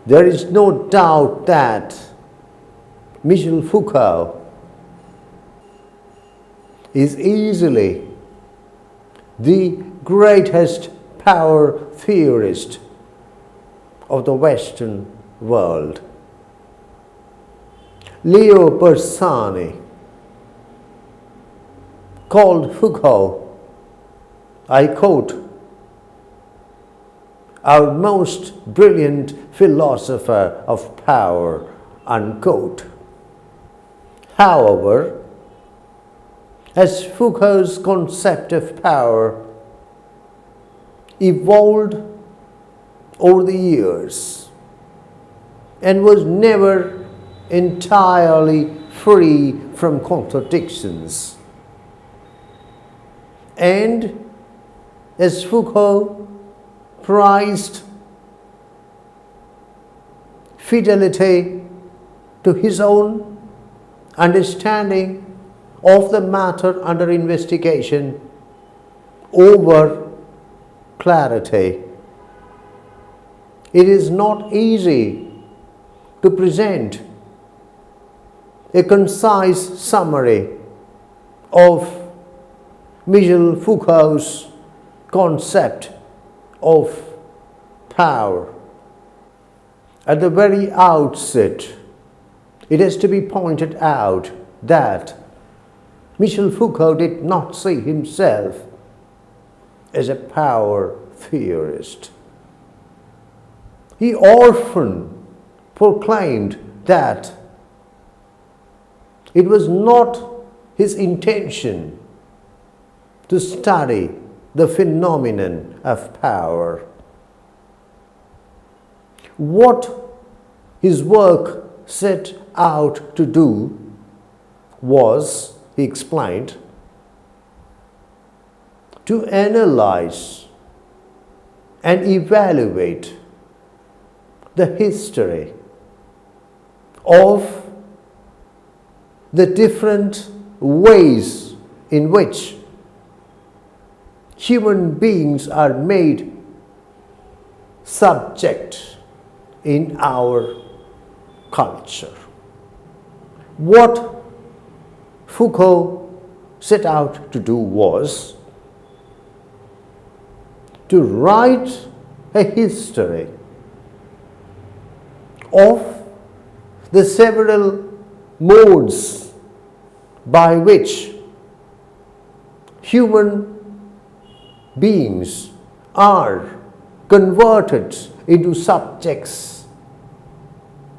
There is no doubt that Michel Foucault is easily the greatest power theorist of the Western world. Leo Bersani called Foucault, I quote, our most brilliant philosopher of power, unquote. However, as Foucault's concept of power evolved over the years and was never entirely free from contradictions, and as Foucault prized fidelity to his own understanding of the matter under investigation over clarity, it is not easy to present a concise summary of Michel Foucault's concept of power. At the very outset, it has to be pointed out that Michel Foucault did not see himself as a power theorist. He often proclaimed that it was not his intention to study the phenomenon of power. What his work set out to do was, he explained, to analyze and evaluate the history of the different ways in which human beings are made subject in our culture. What Foucault set out to do was to write a history of the several modes by which human beings are converted into subjects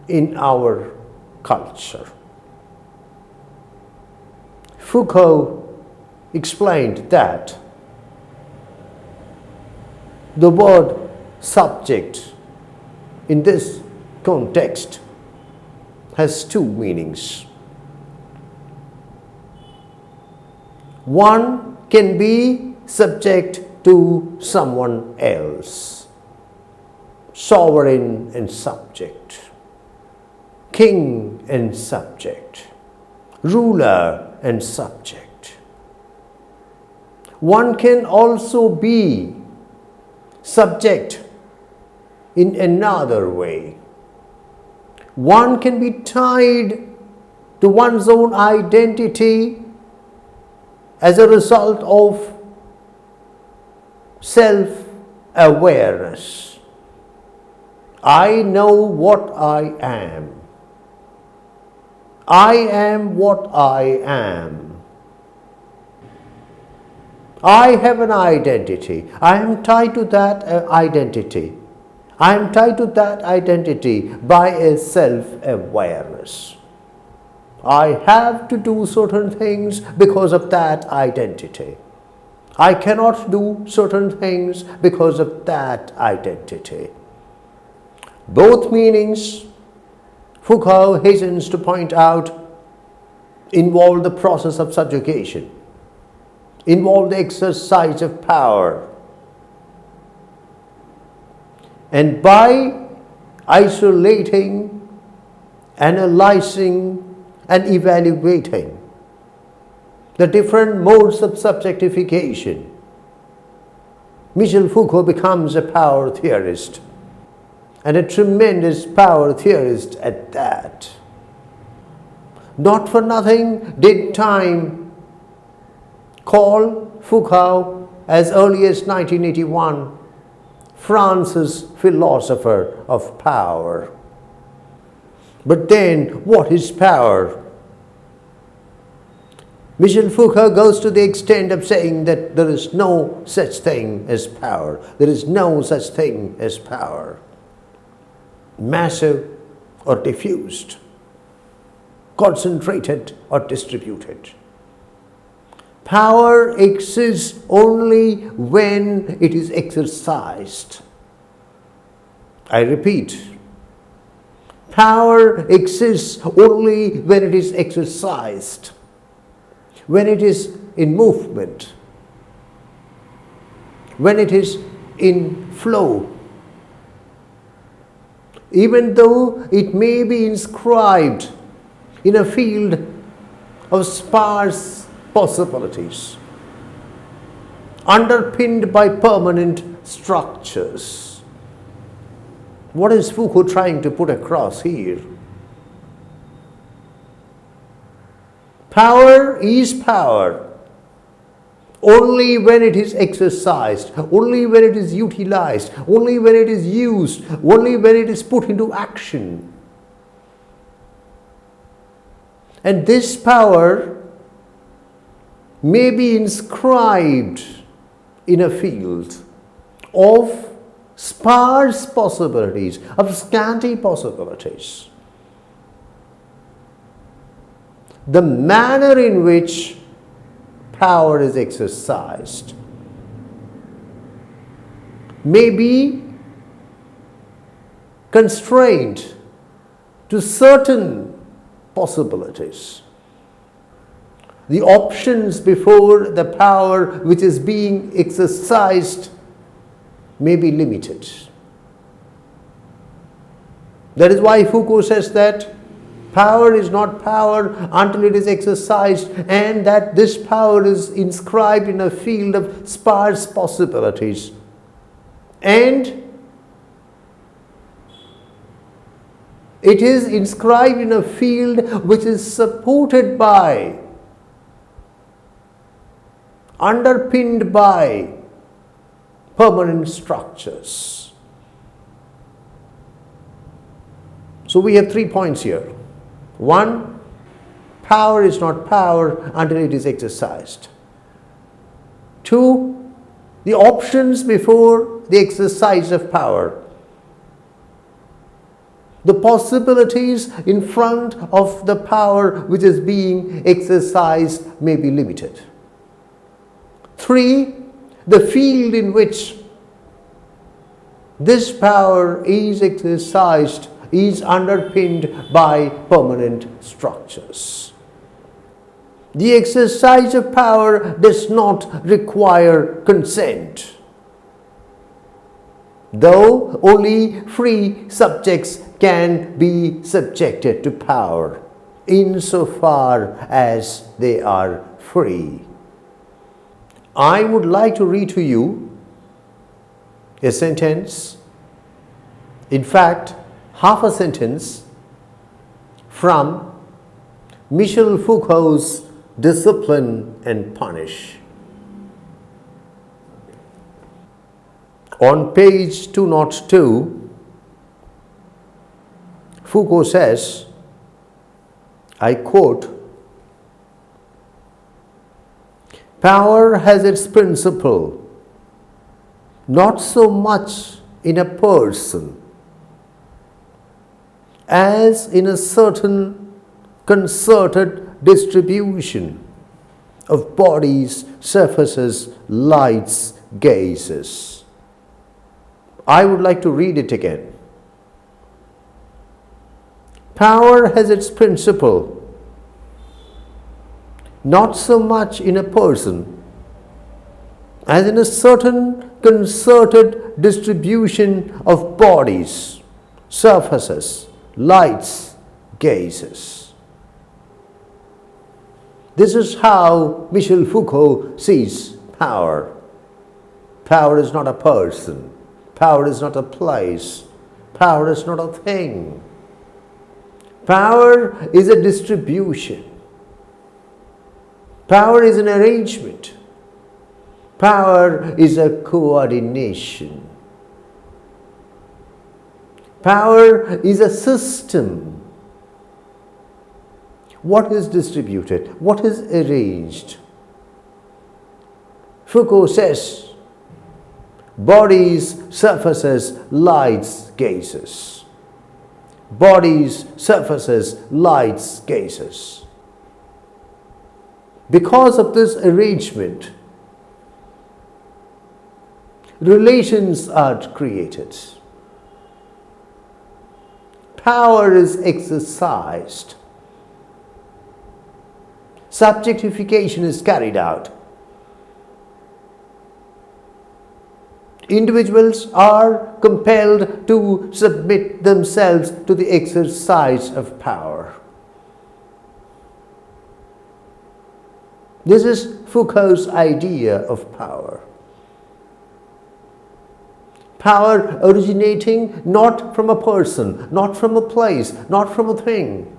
in our culture. Foucault explained that the word subject in this context has two meanings. One can be subject to someone else, sovereign and subject, king and subject, ruler and subject. One can also be subject in another way. One can be tied to one's own identity as a result of self-awareness. I know what I am. I am what I am. I have an identity. I am tied to that identity. I am tied to that identity by a self-awareness. I have to do certain things because of that identity. I cannot do certain things because of that identity. Both meanings, Foucault hastens to point out, involve the process of subjugation, involve the exercise of power. And by isolating, analyzing, and evaluating the different modes of subjectification, Michel Foucault becomes a power theorist. and a tremendous power theorist at that. Not for nothing did Time call Foucault, as early as 1981, France's philosopher of power. But then, what is power? Michel Foucault goes to the extent of saying that there is no such thing as power. There is no such thing as power. Massive or diffused, concentrated or distributed. Power exists only when it is exercised. I repeat, power exists only when it is exercised, when it is in movement, when it is in flow. Even though it may be inscribed in a field of sparse possibilities, underpinned by permanent structures. What is Foucault trying to put across here? Power is power only when it is exercised, only when it is utilized, only when it is used, only when it is put into action. And this power may be inscribed in a field of sparse possibilities, of scanty possibilities. The manner in which power is exercised may be constrained to certain possibilities. The options before the power which is being exercised may be limited. That is why Foucault says that power is not power until it is exercised, and that this power is inscribed in a field of sparse possibilities. And it is inscribed in a field which is supported by, underpinned by permanent structures. So we have 3 points here. 1, power is not power until it is exercised. 2, the options before the exercise of power, the possibilities in front of the power which is being exercised may be limited. 3, the field in which this power is exercised is underpinned by permanent structures. The exercise of power does not require consent, though only free subjects can be subjected to power insofar as they are free. I would like to read to you a sentence, in fact, half a sentence from Michel Foucault's Discipline and Punish. On page 202, Foucault says, I quote, "Power has its principle, not so much in a person as in a certain concerted distribution of bodies, surfaces, lights, gazes." I would like to read it again. Power has its principle, not so much in a person as in a certain concerted distribution of bodies, surfaces, lights, gazes. This is how Michel Foucault sees power. Power is not a person. Power is not a place. Power is not a thing. Power is a distribution. Power is an arrangement. Power is a coordination. Power is a system. What is distributed? What is arranged? Foucault says, bodies, surfaces, lights, gazes. Bodies, surfaces, lights, gazes. Because of this arrangement, relations are created. Power is exercised. Subjectification is carried out. Individuals are compelled to submit themselves to the exercise of power. This is Foucault's idea of power. Power originating not from a person, not from a place, not from a thing,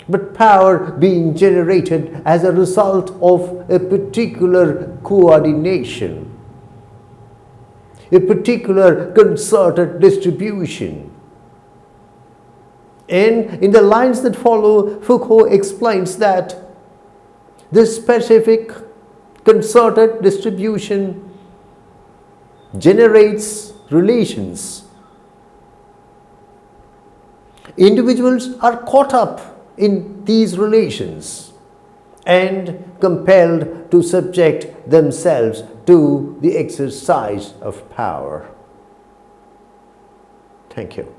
but power being generated as a result of a particular coordination, a particular concerted distribution. And in the lines that follow, Foucault explains that this specific concerted distribution generates relations. Individuals are caught up in these relations and compelled to subject themselves to the exercise of power. Thank you.